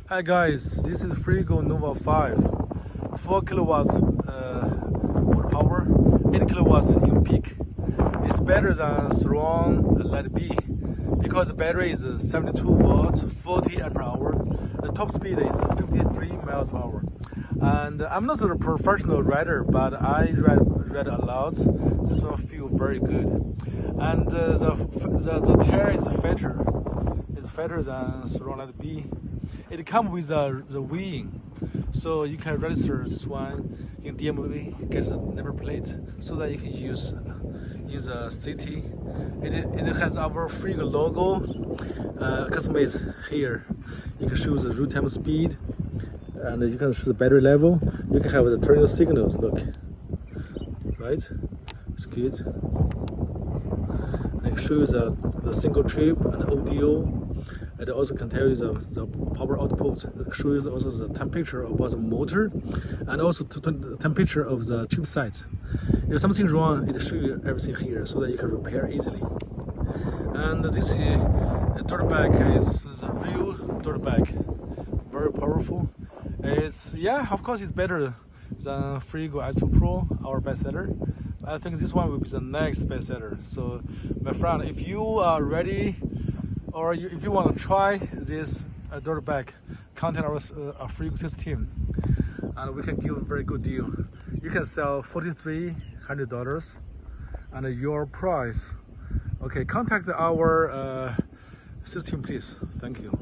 Hi guys, this is FreegoNova5, 4 kilowatts motor power, 8 kilowatts in peak. It's better than Sur-ron Lightbee because the battery is 72 volts, 40 ampere hour. The top speed is 53 miles per hour. And I'm not a professional rider, but I ride a lot. This one feels very good. And the tire is fatter. It's fatter than Sur-ron Lightbee. It comes with the wing, so you can register this one in DMV, get the number plate, so that you can use in the city. It has our Freego logo customized here. You can choose the route time speed, and you can choose the battery level. You can have the turning signals. Look, right? It's good. I can show you the single trip and the ODO. It also can tell you the power output. It shows you also the temperature of the motor and also the temperature of the chip size. If something wrong, it shows you everything here so that you can repair easily. And this dirt bike is the real dirt bike, very powerful. It's of course it's better than Freego S2 Pro, our bestseller. I think this one will be the next bestseller. So my friend, if you are ready, or if you want to try this dirt bike, contact our Freego sales team, and we can give a very good deal. You can sell $4,300 and your price. Okay, contact our sales team, please. Thank you.